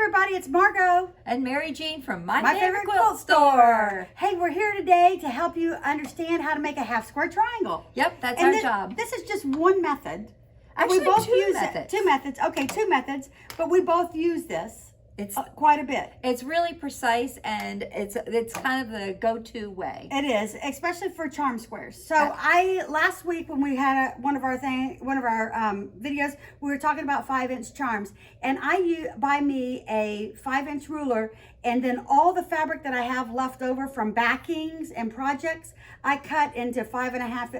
everybody, it's Margot and Mary Jean from My Favorite Quilt Store. Hey, we're here today to help you understand how to make a half square triangle. Yep, that's our job. This is just one method. Actually, we both two use methods. Two methods. Okay, two methods, but we both use this. It's quite a bit. It's really precise, and it's kind of the go-to way. It is, especially for charm squares. So last week when we had one of our videos, we were talking about 5-inch charms, and I buy me a 5-inch ruler, and then all the fabric that I have left over from backings and projects, I cut into 5-inch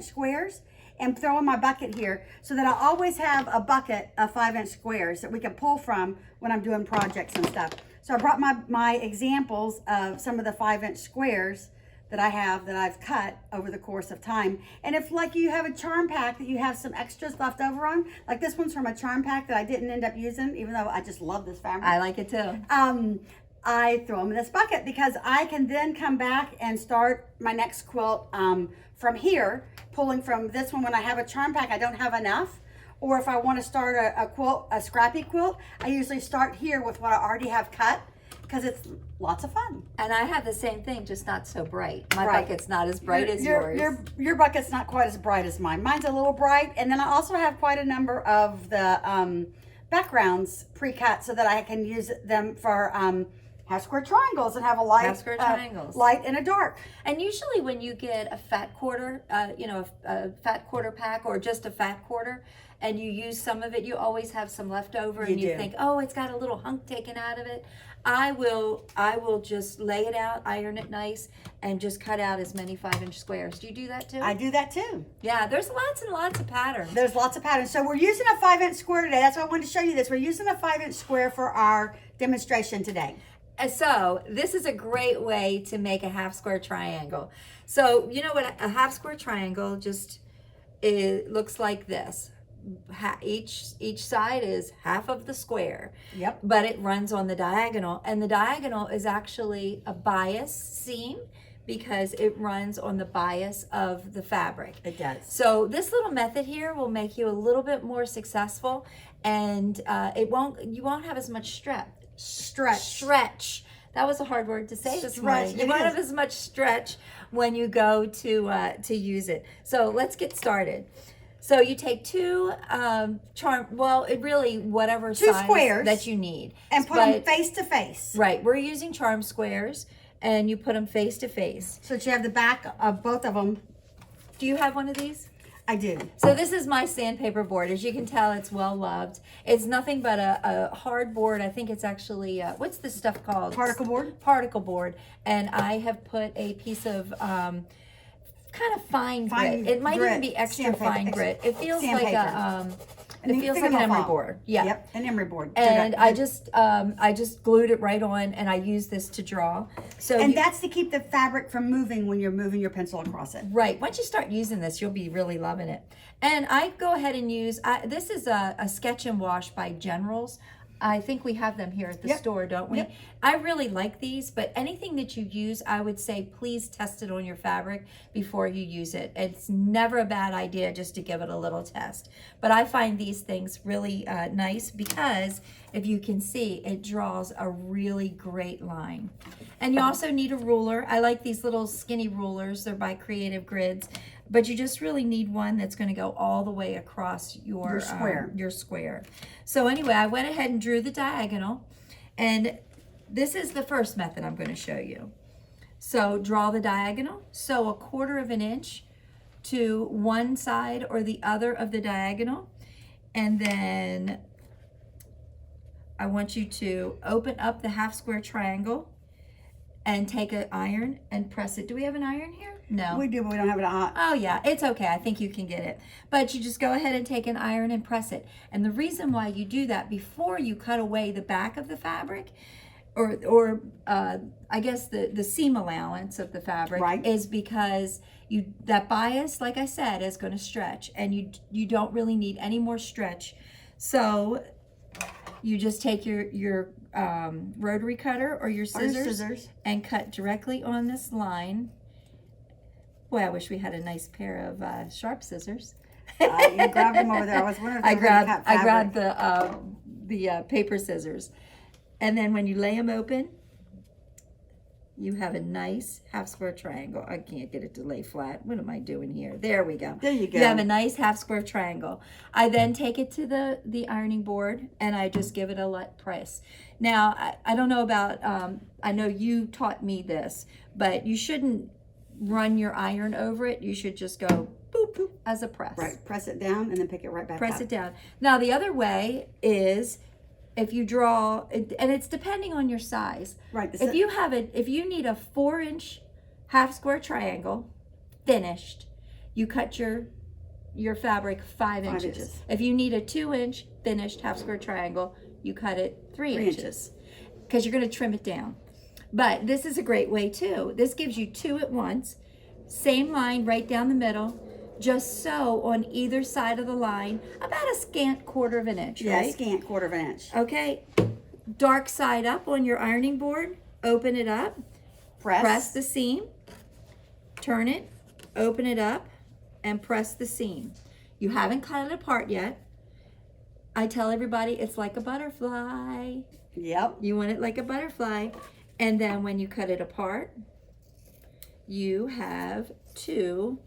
squares and throw in my bucket here, so that I always have a bucket of 5-inch squares that we can pull from when I'm doing projects and stuff. So I brought my examples of some of the 5-inch squares that I have that I've cut over the course of time. And if like you have a charm pack that you have some extras left over on, like this one's from a charm pack that I didn't end up using, even though I just love this fabric. I like it too. I throw them in this bucket because I can then come back and start my next quilt from here, pulling from this one. When I have a charm pack, I don't have enough. Or if I want to start a scrappy quilt, I usually start here with what I already have cut, because it's lots of fun. And I have the same thing, just not so bright. My bucket's not as bright as yours. Your bucket's not quite as bright as mine. Mine's a little bright, and then I also have quite a number of the backgrounds pre-cut so that I can use them for half square triangles and have a light, light and a dark. And usually when you get a fat quarter, a fat quarter pack or just a fat quarter, and you use some of it, you always have some left over, and you think, oh, it's got a little hunk taken out of it. I will just lay it out, iron it nice, and just cut out as many 5-inch squares. Do you do that too? I do that too. Yeah, there's lots and lots of patterns. There's lots of patterns. So we're using a 5-inch square today. That's why I wanted to show you this. We're using a 5-inch square for our demonstration today. So this is a great way to make a half square triangle. So you know what a half square triangle looks like this. Each side is half of the square. Yep. But it runs on the diagonal, and the diagonal is actually a bias seam because it runs on the bias of the fabric. It does. So this little method here will make you a little bit more successful, and you won't have as much stretch. That was a hard word to say this morning. You won't have as much stretch when you go to use it. So let's get started. So you take two whatever size squares that you need, and put them face to face. Right, we're using charm squares, and you put them face to face. So that you have the back of both of them. Do you have one of these? I do. So this is my sandpaper board. As you can tell, it's well loved. It's nothing but a hard board. I think it's actually, what's this stuff called? Particle board? Particle board. And I have put a piece of kind of fine grit. It might even be extra fine grit. It feels like an emery board. Yeah. Yep, an emery board. And I just glued it right on, and I use this to draw. And that's to keep the fabric from moving when you're moving your pencil across it. Right. Once you start using this, you'll be really loving it. And I go ahead and use, this is a sketch and wash by Generals. I think we have them here at the store, don't we? Yep. I really like these, but anything that you use, I would say please test it on your fabric before you use it. It's never a bad idea just to give it a little test. But I find these things really nice because if you can see, it draws a really great line. And you also need a ruler. I like these little skinny rulers. They're by Creative Grids. But you just really need one that's going to go all the way across your square. So anyway, I went ahead and drew the diagonal, and this is the first method I'm going to show you. So draw the diagonal, sew 1/4 inch to one side or the other of the diagonal, and then I want you to open up the half square triangle and take an iron and press it. Do we have an iron here? No. We do, but we don't have it on. Oh yeah, it's okay. I think you can get it. But you just go ahead and take an iron and press it. And the reason why you do that before you cut away the back of the fabric, or I guess the seam allowance of the fabric, is because that bias, like I said, is going to stretch, and you don't really need any more stretch. So you just take your rotary cutter or your scissors and cut directly on this line. Boy, I wish we had a nice pair of sharp scissors. You grabbed them over there. I was wondering if I grabbed the paper scissors. And then when you lay them open, you have a nice half square triangle. I can't get it to lay flat. What am I doing here? There we go. There you go. You have a nice half square triangle. I then take it to the ironing board and I just give it a light press. Now, I don't know about, I know you taught me this, but you shouldn't run your iron over it. You should just go boop, boop as a press. Right, press it down and then pick it right back up. Press it down. Now, the other way is if you draw, and it's depending on your size. Right. If you need a 4-inch half square triangle finished, you cut your fabric 5 inches. If you need a 2-inch finished half square triangle, you cut it 3 inches because you're going to trim it down. But this is a great way too. This gives you 2 at once, same line right down the middle. Just sew on either side of the line about a scant 1/4 inch, yeah, right? scant 1/4 inch. Okay, dark side up on your ironing board, open it up, press the seam, turn it, open it up, and press the seam. You haven't cut it apart yet. I tell everybody it's like a butterfly. Yep. You want it like a butterfly. And then when you cut it apart, you have 2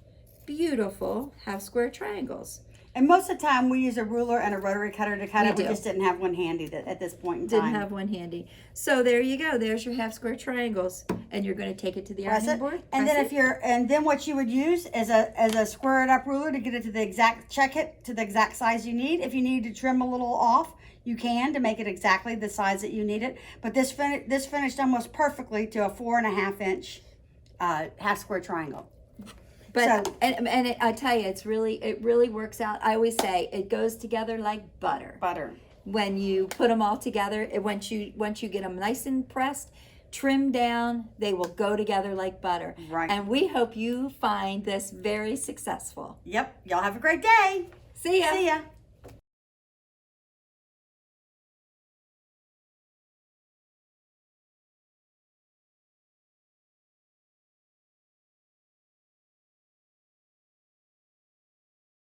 beautiful half square triangles. And most of the time we use a ruler and a rotary cutter to cut it. We do. just didn't have one handy at this point in time. Didn't have one handy. So there you go. There's your half square triangles. And you're going to take it to the Press ironing it. board. And press then what you would use is a squared up ruler to get it to the exact, check it to the exact size you need. If you need to trim a little off, you can to make it exactly the size that you need it. But this finished almost perfectly to a 4.5 inch half square triangle. But I tell you, it really works out. I always say it goes together like butter. Butter. When you put them all together, once you get them nice and pressed, trimmed down, they will go together like butter. Right. And we hope you find this very successful. Yep. Y'all have a great day. See ya. See ya.